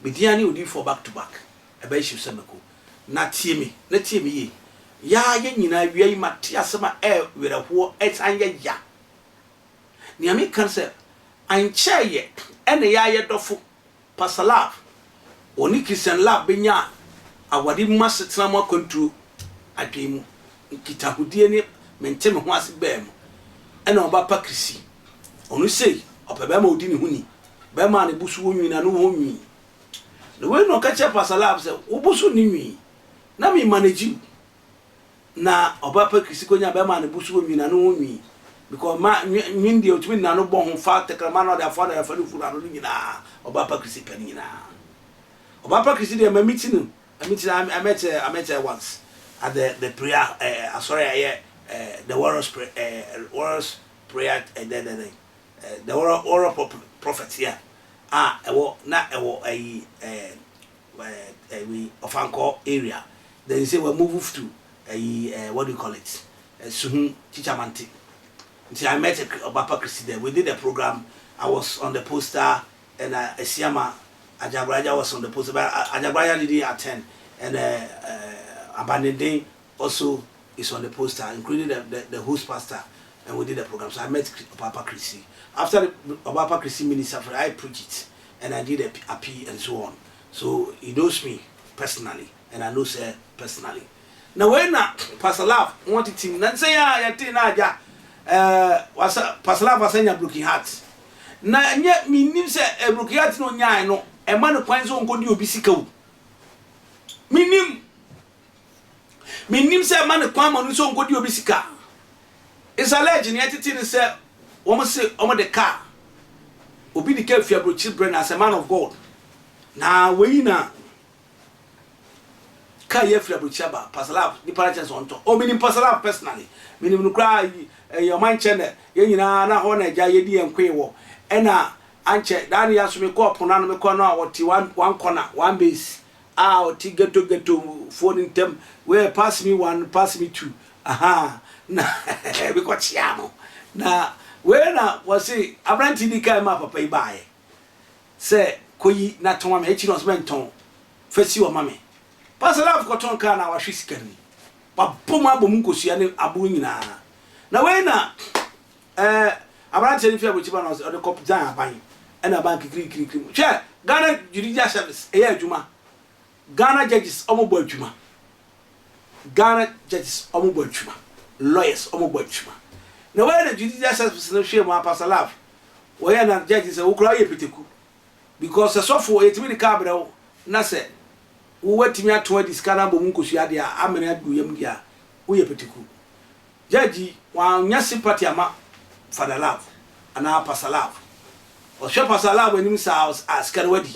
Mediani odi for back to back. Ebe shi semeko. Na tie me ye. Ya ye nyina wiai mate asema werehwo etanye ya. Ni ami kan se anche ye ene ya ye dofo pasalav. Oni Christian lab benya awadi masetena mo kontu adwemu. Kitahudie ni menteme ho ase bam. Ene oba pa krisi. Onu sei opebe ma odi ni huni. Be ma ne busu wonwi na no wonwi. The way no catch up pasalav se obusu ni nwi. Na me manage you. Na oba pa krisi konya be ma ne busu wonwi na no wonwi. Because ma nwindi otumi na no bon ho fa tekrama no da fa fura no nyina oba pa krisi pani nyina. Oba pa krisi de ma meeting I met once at the prayer the warriors prayer the warrior prophet here we of Anchor area. Then you say we move to what do you call it? Suhun Chichamanti. So I met Obapa Christi there. We did a program. I was on the poster, and Esiama Ajabraja was on the poster, but Ajabraja didn't attend. And Abandoned also is on the poster, including the host pastor, and we did a program. So I met Obapa Christi. After the Obapa Christi minister, I preached it, and I did a P and so on. So he knows me personally, and I know her personally. Now when Pastor Love wanted him, then say was Pastor Love was saying a broken heart. Na yet me nim say a broken heart no nya no, a man of pines on go be sick. Me nim say a man of pine on so go be sick. It's a legend yet it say woman say over the car. Obi the care for your children as a man of God. Now we na Kaya Flabuchaba, Pasalav, the parents on top. Oh, meaning Pasalav personally. Meaning you cry your mind channel, na honor Jayedi and Quawo. Ena Anche, Dania Sumiko, Ponano corner, or one corner, one base. Or get to phone in them where pass me one, pass me two. Aha, nah, we got Chiamo. Now, where was it? I ran to the came up a pay by. Say, Koyi, not to one, H. Menton. First you, mammy. Pasalav got on car now, she's getting. But Puma Bumukus, and Abuina. Now, when I ran to the which one was the cop down buying and a bank creek. Chair, Ghana Judicial Service, Juma. Ghana judges, Omo Juma. Ghana judges, Omo Juma. Lawyers, Omo Juma. Now, when the Judicial Service no shame my Pasalav, where not judges a cry a pretty cool. Because the software, it's really cabral, Nasa. What me at 20 scanner Bumukusia, Amina Guyamia, we a pretty cool. Jaji, one your sympathy ama for the love, and our Pasalav. Or shall Pasalav when himself ask her wedding.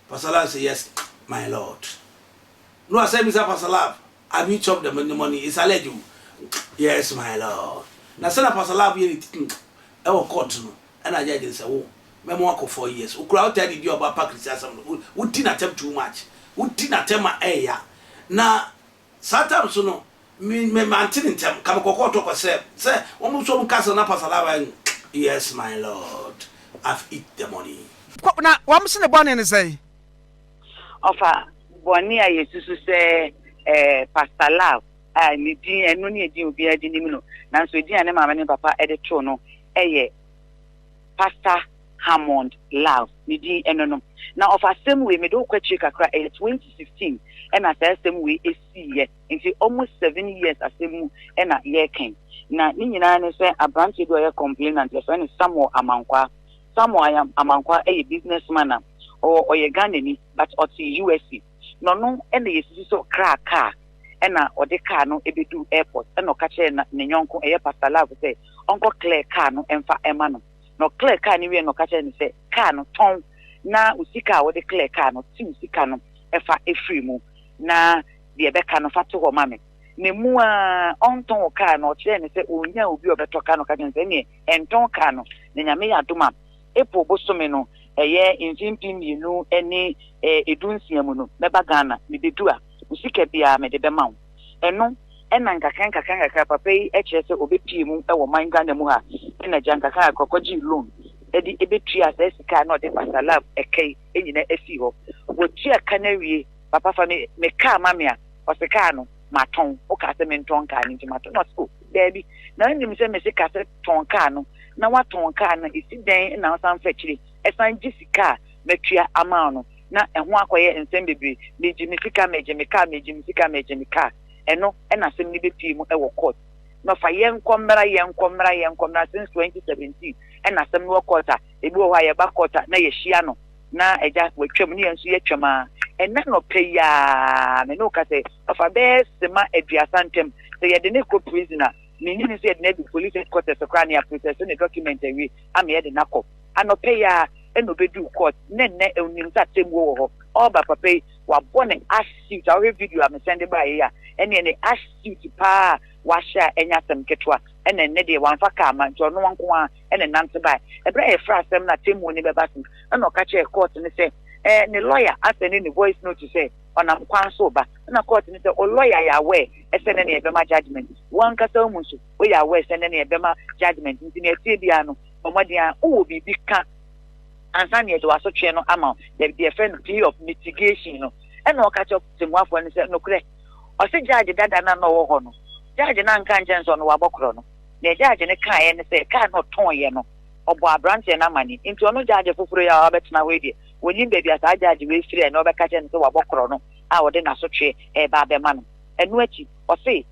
Pasalav say, yes, my lord. No, I say, Mr. Pasalav, have you chopped them in the money? It's a lady. Yes, my lord. Now, send a Pasalav here, our court, and I judge say, oh, memoir for 4 years. Who crowd tell you about Pakistan? Who didn't attempt too much? Who didn't attempt my air? Now, sometimes, you know, me mantin tem come talk say almost some castle na Pasalav. Yes, my lord, I've eat the money. Now, what the bonnie and say? Offer Bonnie, I used to say, Pasalav. I need and no need you be a dinimino. Now, so dear, and mamma and papa at the trono, Pastor Hammond Love, Nidi and no. Now, of a same way, me do quite check a cry 2016, and I said, same way, a year, into almost 7 years, as same and a year came. Now, Nina say a branch to a complainant, your friend is somewhere Amankwa, somewhere Amankwa, a businessman, or a Ghanaian, but or to USC. No, and the so crack car, and or the car no ebi do airport, and no catch na Nyonko, a Pasalav say, Uncle Claire car no and for Emano. No Claire car anywhere no catch and say, car no tongue. Na usika wo de clear car no ti usika no efa efrimu na de ebeka no fato ho mame ne mu a onton car no kire ne se onya obi obeto car no ka nse ne enton car no ne nyame ya doma epo bosome no eye intimpi mienu ene edunsia mu no meba Ghana me bedu a usika bia me de bema wo eno ena nkaka papa yi eche se obepie mu e wo man Ghana mu ha ena jankaka akokoji loan edi ebetua asesika na ode Pasalav ekei enyina esi ho wotua kanawie papa fa me car mamia o se car no maton o ka se menton car ni maton no so baby na nim se me se ka se ton car no na waton car na isi den na san fa kire esan jisika metua ama no na eho akoye nsem bebre meji misika meji mika eno na sem ni bepi mu e wo court no fa yen komra since 2017 na sem no court a ebi wo ha ye ba court na ye hia no na eja wetwam ni enso ye twama ena no peya me no ka se fa be sema aduasantem se ye de ne ko prisoner me ni se ye de ne bi police headquarters kra na process ne document awi am ye de nakọ anopeya eno bedu court nenne ewnim sa temwo wo ho oba papa wa bone assuit our video am send by ya ene ne assuit pa wa sha enya sem ketwa ene ne de wan fa ka ma nto no wanko a ene nante by ebra e fra sem na temwo ni beba sim eno ka che court ni se ne lawyer asene ni voice note say onam kwan so ba na court ni say o lawyer ya we esene ne ebema judgment wan ka sa munsu o ya we esene ne ebema judgment nti ne tie bia no omodia o bibi ka ansa ne do aso twe no ama the friend plea of mitigation no e no ka cho temuafo ne se no kure o se judge dada na no wo ho no judge na nka nje so no wabokro no ne judge ne ka ye ne se ka no ton ye no obo abrante na mani nti ono judge foforo ya obetena we de woni baby asa judge we free na obeka che ne se wabokro no a wode na so twe e ba be ma no enu achi o se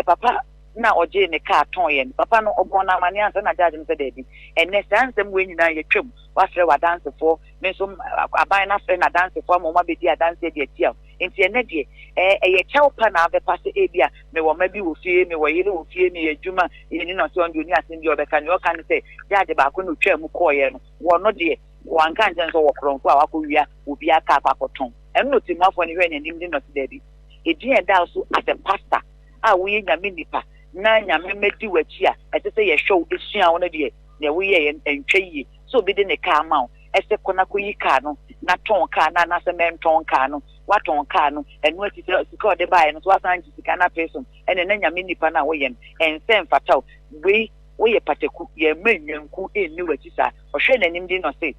papa na oje ne ka ton ye papa no obo na mani ansa na judge ne se dedi ene sansem we nyina ye twem wafre wa dance for me so aban na fre na dance for mo ma be dia dance dia tia enti ene de ye chelpa na be pass ebia me wo ma bi wo fie me wo yire wo fie me adwuma ye ni no so ndo ni asem bi obeka ni o kan say judge ba ko no twam ko ye no wo no de wan kan jen so wo kronko a wako wia obi aka akoton eno timafo ni hwe ni nim di no se dedi edi e da so as a pastor a wo ye nyame nipa na nyame medi wachi a etese ye show esua wo no de ne wo ye entwe yi so bi de ne car ma ese kona ko yi car no na ton car na se men ton car no wa ton car no enu ati sika de bae no so asan sika na person ene na nyame nipa na wo ye ensem fataw we ye pateku ye menyanku eni wachi sa o hwe nanim di no say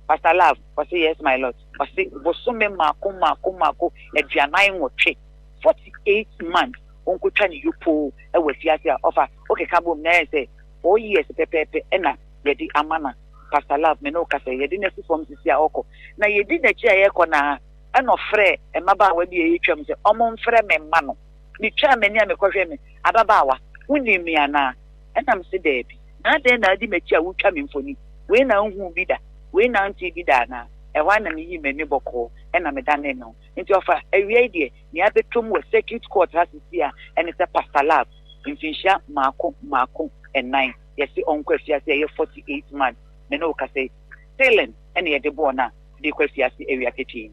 Pastor Love was say yes my lord was say bosume mako eduanan wotwe 48 months onko twa ne yupo e wafiase a offer okay ka bom na say 4 years pepepe ena yedi amana Pastor Love me no ka say yedi na form sisi a oko na yedi na chi aye ko na eno frɛ emaba wa bi e twam say omo mfrɛ me ma no ni twa me ni a me kɔhwɛ me ababawa wuni mi ana enam se debi na de na di mechi a wutwa me mfoni we na hu bi da we na nti bi da na e wa na me yi me ni bɔkɔ ena me da ne no nti ofa awie de ni abetom wo circuit court asisi a ene se Pastor Love mfinhia mako ennan yesi onko afiase ye 48 months me no ka say stealing ene ye de bo na de kwa afiase ewia ketin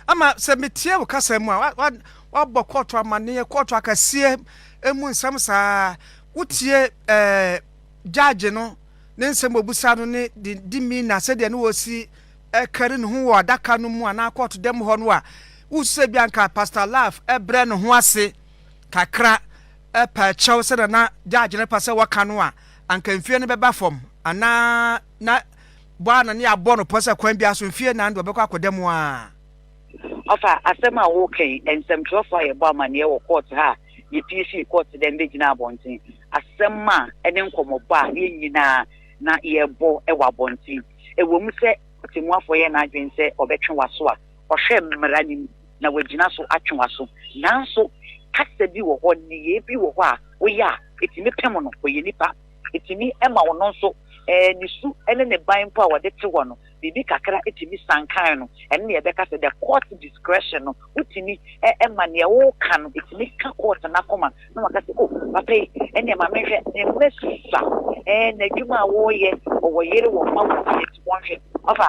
ama se metie wo kasa mu a wa bɔ court amane court akasie emu nsam saa wotie judge no ne nsem obusa no ne di mi na se de no wosi kare no ho wa daka no mu ana court dem ho no a wuse bianka Pastor Love ebre no ho ase kakra pa chew se na judge ne pa se waka no a anka mfie ne beba fom ana na bwa na ne abɔ no pɔse kwan bia so mfie na ndo bɛkɔ akodem a ofa asema wo kai ensem trofa ye ba mane wo court ha ye PC court dem be gina abontin asema ene nkomoba ye nyina na ye bo e wa abontin e wo mu se timuafo ye na adwen se obetwe waso a ohwe mmara ni na wagina so atwe waso nanso kasa bi wo ho ni ye bi wo ho a wo ya etimi pem no wo ye nipa etimi ema wo no so nisu ene ne ban po a wode te wo no bibi kakra etimi sankan no ene ne be ka se the court discretion no utimi ema ne wo kan etimi ka court na koma no maka se oh papa ene ma mehwe ne mesusa na dwuma wo ye wo yere wo ma wo ti wonhwe ofa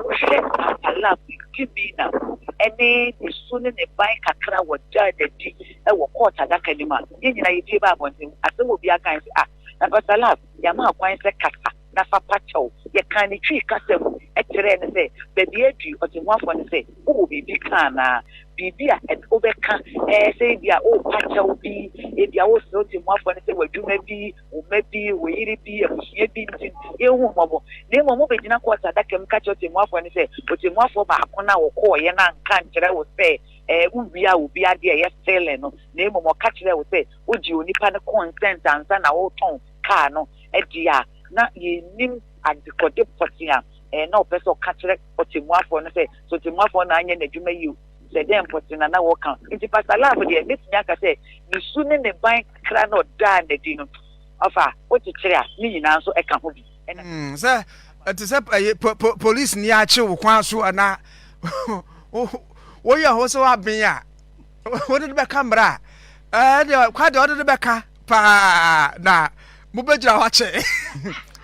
wo hwe ala kibi na ene nisu ne ban kakra wo da di wo court adaka ni ma ye nyina ye bi ba bonten asewo bi aka se na Pastor Love ya ma kwan se kasa na fa pacho ye kan ni twi kasa mu etere ne se baby adu otimwafo ne se wo bibi kan na bibia obeka say bia o pacha obi e bia wo so ti mo afọ ne say wadwuma bi o ma bi wo yiri bi abusua bi ntin e hu mobo ne mo be gina kwata dakam ka cho ti mo afọ ne say o ti mo afọ ba akona wo ko ye na nka nkyere wo say ubia obi ade ye sele no ne mo ka kyerɛ wo say o ji onipa ne consent ansa na wo ton car no e dia na ye nim adikode potia na o person ka kyerɛ o ti mo afọ ne say so ti mo afọ na anya na dwuma yi the dem potina na wo kan nti pastor love de metnya ka say ni su ne ne ban kra no da na di no afa o ti kyerɛ a ni nyina nso e ka ho bi sɛ ɛte sɛ police ni akye wo kwan so ana wo yɛ ho so aben a wo de be kamera de kwa de wo de be ka pa na mo be gira wa kye